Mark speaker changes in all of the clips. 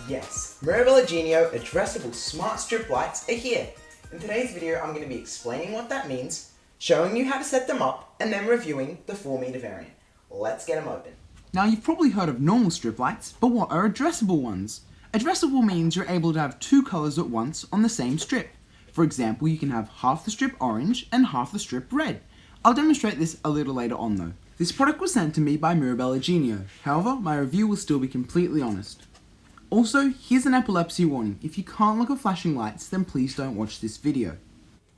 Speaker 1: Yes, Mirabella Genio addressable smart strip lights are here. In today's video I'm going to be explaining what that means, showing you how to set them up, and then reviewing the 4-meter variant. Let's get them open.
Speaker 2: Now you've probably heard of normal strip lights, but what are addressable ones? Addressable means you're able to have two colours at once on the same strip. For example, you can have half the strip orange and half the strip red. I'll demonstrate this a little later on though. This product was sent to me by Mirabella Genio, however my review will still be completely honest. Also, here's an epilepsy warning. If you can't look at flashing lights, then please don't watch this video.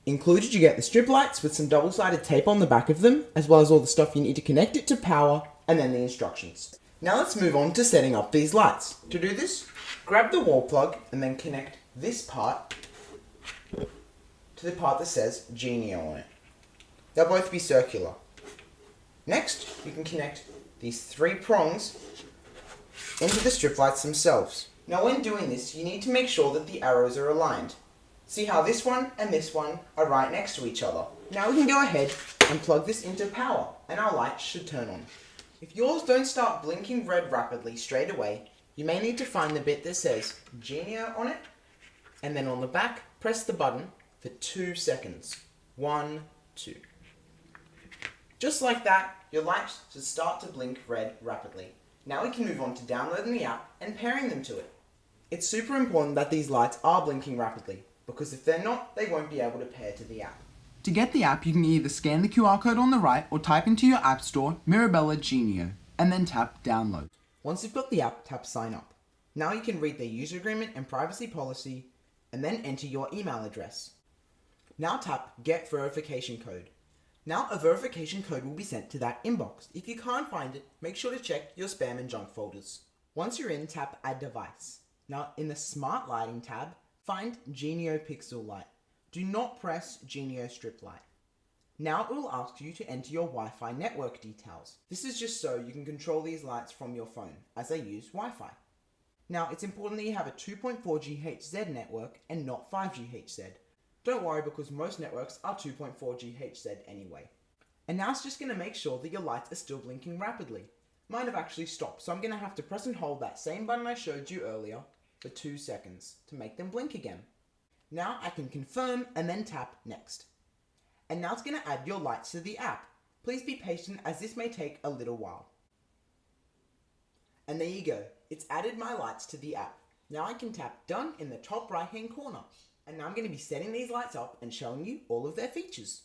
Speaker 1: Included you get the strip lights with some double-sided tape on the back of them, as well as all the stuff you need to connect it to power, and then the instructions. Now let's move on to setting up these lights. To do this, grab the wall plug and then connect this part to the part that says Genio on it. They'll both be circular. Next, you can connect these 3 prongs into the strip lights themselves. Now when doing this, you need to make sure that the arrows are aligned. See how this one and this one are right next to each other. Now we can go ahead and plug this into power, and our lights should turn on. If yours don't start blinking red rapidly straight away, you may need to find the bit that says Genio on it, and then on the back, press the button for 2 seconds. 1, 2. Just like that, your lights should start to blink red rapidly. Now we can move on to downloading the app and pairing them to it. It's super important that these lights are blinking rapidly, because if they're not, they won't be able to pair to the app.
Speaker 2: To get the app, you can either scan the QR code on the right or type into your app store Mirabella Genio and then tap download.
Speaker 1: Once you've got the app, tap sign up. Now you can read their user agreement and privacy policy and then enter your email address. Now tap get verification code. Now a verification code will be sent to that inbox. If you can't find it, make sure to check your spam and junk folders. Once you're in, tap add device. Now in the smart lighting tab, find Genio Pixel Light. Do not press Genio Strip Light. Now it will ask you to enter your Wi-Fi network details. This is just so you can control these lights from your phone, as they use Wi-Fi. Now it's important that you have a 2.4 GHz network and not 5 GHz. Don't worry, because most networks are 2.4 GHz anyway. And now it's just going to make sure that your lights are still blinking rapidly. Mine have actually stopped, so I'm going to have to press and hold that same button I showed you earlier for 2 seconds to make them blink again. Now I can confirm and then tap next. And now it's going to add your lights to the app. Please be patient, as this may take a little while. And there you go, it's added my lights to the app. Now I can tap done in the top right hand corner. And now I'm going to be setting these lights up and showing you all of their features.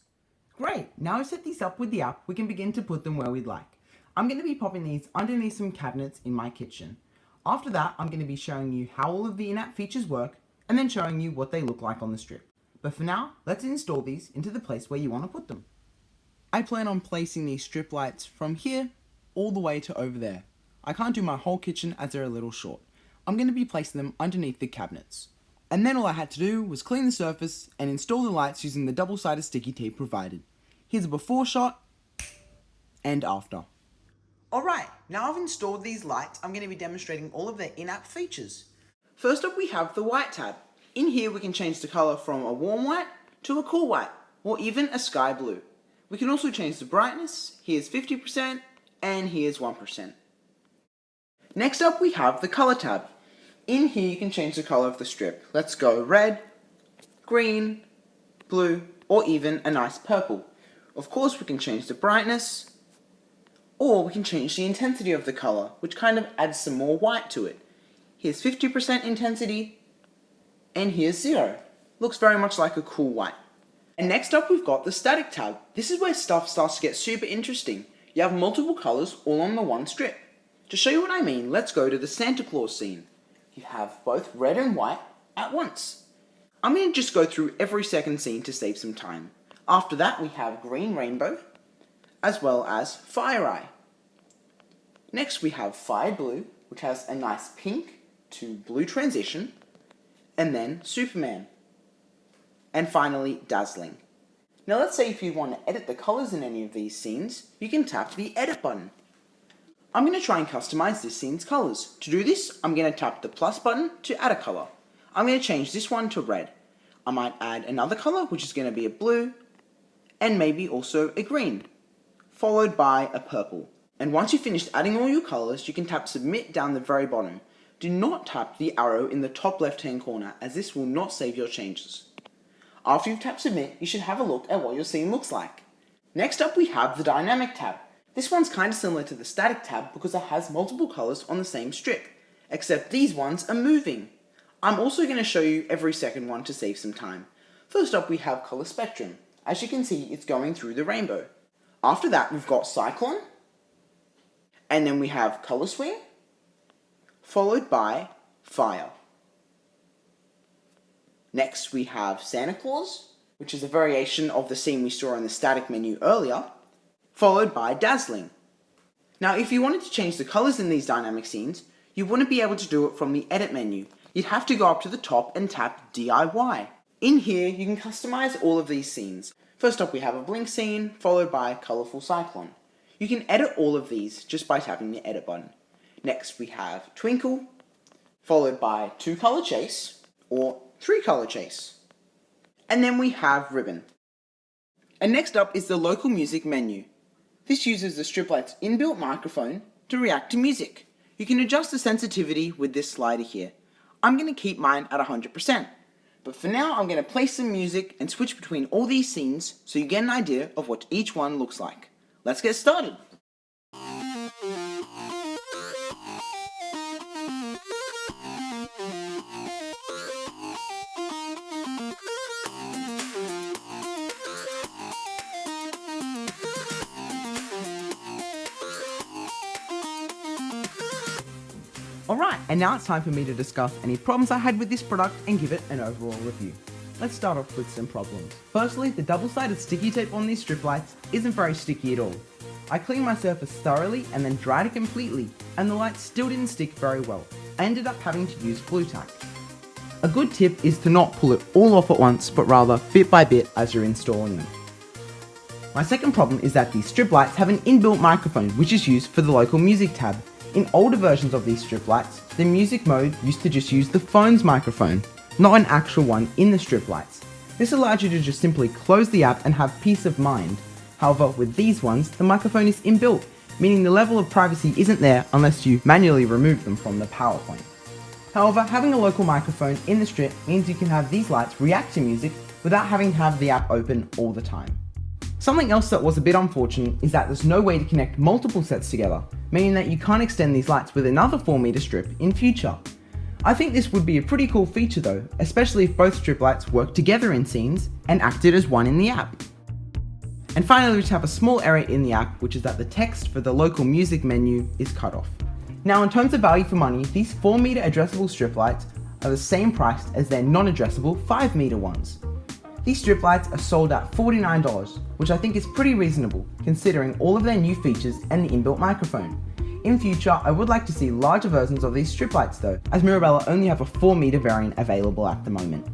Speaker 2: Great, now I've set these up with the app, we can begin to put them where we'd like. I'm going to be popping these underneath some cabinets in my kitchen. After that, I'm going to be showing you how all of the in-app features work, and then showing you what they look like on the strip. But for now, let's install these into the place where you want to put them. I plan on placing these strip lights from here all the way to over there. I can't do my whole kitchen as they're a little short. I'm going to be placing them underneath the cabinets. And then all I had to do was clean the surface and install the lights using the double-sided sticky tape provided. Here's a before shot and after. Alright, now I've installed these lights, I'm going to be demonstrating all of their in-app features. First up we have the white tab. In here we can change the colour from a warm white to a cool white, or even a sky blue. We can also change the brightness. Here's 50% and here's 1%. Next up we have the colour tab. In here you can change the colour of the strip. Let's go red, green, blue, or even a nice purple. Of course we can change the brightness, or we can change the intensity of the colour, which kind of adds some more white to it. Here's 50% intensity, and here's 0. Looks very much like a cool white. And next up we've got the static tab. This is where stuff starts to get super interesting. You have multiple colours all on the one strip. To show you what I mean, let's go to the Santa Claus scene. You have both red and white at once. I'm going to just go through every second scene to save some time. After that we have green rainbow, as well as fire eye. Next we have fire blue, which has a nice pink to blue transition, and then Superman. And finally dazzling. Now let's say if you want to edit the colours in any of these scenes, you can tap the edit button. I'm going to try and customize this scene's colours. To do this, I'm going to tap the plus button to add a colour. I'm going to change this one to red. I might add another colour, which is going to be a blue, and maybe also a green, followed by a purple. And once you've finished adding all your colours, you can tap submit down the very bottom. do not tap the arrow in the top left hand corner, as this will not save your changes. After you've tapped submit, you should have a look at what your scene looks like. Next up we have the dynamic tab. This one's kind of similar to the static tab because it has multiple colours on the same strip, except these ones are moving. I'm also going to show you every second one to save some time. First up we have colour spectrum. As you can see, it's going through the rainbow. After that we've got cyclone, and then we have colour swing, followed by fire. Next we have Santa Claus, which is a variation of the scene we saw in the static menu earlier, followed by dazzling. Now if you wanted to change the colours in these dynamic scenes, you wouldn't be able to do it from the edit menu. You'd have to go up to the top and tap DIY. In here you can customize all of these scenes. First up we have a blink scene, followed by colourful cyclone. You can edit all of these just by tapping the edit button. Next we have twinkle, followed by 2-color chase, or 3-color chase. And then we have ribbon. And next up is the local music menu. This uses the strip light's inbuilt microphone to react to music. You can adjust the sensitivity with this slider here. I'm going to keep mine at 100%. But for now I'm going to play some music and switch between all these scenes so you get an idea of what each one looks like. Let's get started! Alright, and now it's time for me to discuss any problems I had with this product and give it an overall review. Let's start off with some problems. Firstly, the double-sided sticky tape on these strip lights isn't very sticky at all. I cleaned my surface thoroughly and then dried it completely, and the lights still didn't stick very well. I ended up having to use glue tack. A good tip is to not pull it all off at once, but rather bit by bit as you're installing them. My second problem is that these strip lights have an inbuilt microphone which is used for the local music tab. In older versions of these strip lights, the music mode used to just use the phone's microphone, not an actual one in the strip lights. This allowed you to just simply close the app and have peace of mind. However, with these ones, the microphone is inbuilt, meaning the level of privacy isn't there unless you manually remove them from the PowerPoint. However, having a local microphone in the strip means you can have these lights react to music without having to have the app open all the time. Something else that was a bit unfortunate is that there's no way to connect multiple sets together, meaning that you can't extend these lights with another 4-meter strip in future. I think this would be a pretty cool feature though, especially if both strip lights work together in scenes and acted as one in the app. And finally, we just have a small error in the app, which is that the text for the local music menu is cut off. Now in terms of value for money, these 4-meter addressable strip lights are the same price as their non-addressable 5-meter ones. These strip lights are sold at $49, which I think is pretty reasonable considering all of their new features and the inbuilt microphone. In future, I would like to see larger versions of these strip lights though, as Mirabella only have a 4-meter variant available at the moment.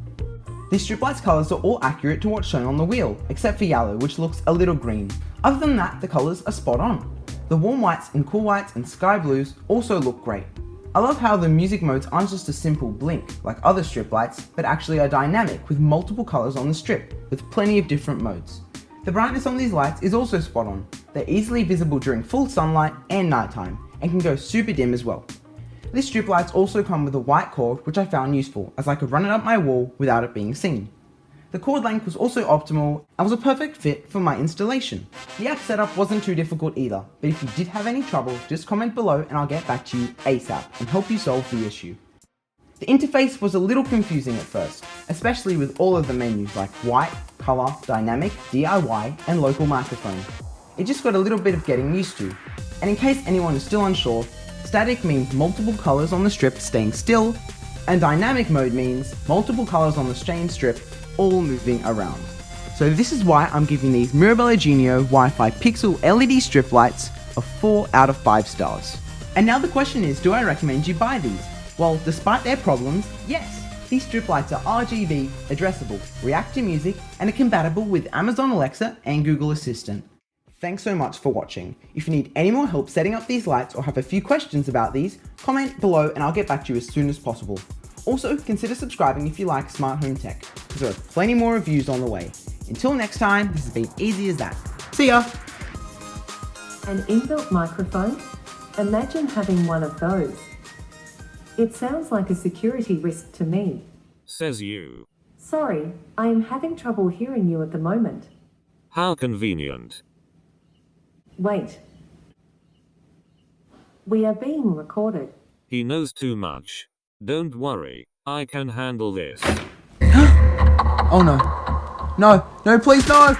Speaker 2: These strip lights colours are all accurate to what's shown on the wheel, except for yellow, which looks a little green. Other than that, the colours are spot on. The warm whites and cool whites and sky blues also look great. I love how the music modes aren't just a simple blink like other strip lights, but actually are dynamic with multiple colours on the strip, with plenty of different modes. The brightness on these lights is also spot on. They're easily visible during full sunlight and nighttime, and can go super dim as well. These strip lights also come with a white cord, which I found useful as I could run it up my wall without it being seen. The cord length was also optimal and was a perfect fit for my installation. The app setup wasn't too difficult either, but if you did have any trouble, just comment below and I'll get back to you ASAP and help you solve the issue. The interface was a little confusing at first, especially with all of the menus like white, color, dynamic, DIY, and local microphone. It just got a little bit of getting used to. And in case anyone is still unsure, static means multiple colors on the strip staying still, and dynamic mode means multiple colors on the same strip all moving around. So this is why I'm giving these Mirabella Genio Wi-Fi Pixel LED strip lights a 4 out of 5 stars. And now the question is, do I recommend you buy these? Well, despite their problems, yes! These strip lights are RGB, addressable, react to music, and are compatible with Amazon Alexa and Google Assistant. Thanks so much for watching. If you need any more help setting up these lights or have a few questions about these, comment below and I'll get back to you as soon as possible. Also, consider subscribing if you like smart home tech, because there are plenty more reviews on the way. Until next time, this has been easy as that. See ya!
Speaker 3: An inbuilt microphone? Imagine having one of those. It sounds like a security risk to me.
Speaker 4: Says you.
Speaker 3: Sorry, I am having trouble hearing you at the moment.
Speaker 4: How convenient.
Speaker 3: Wait. We are being recorded.
Speaker 4: He knows too much. Don't worry, I can handle this.
Speaker 2: Oh no. No, no, please no!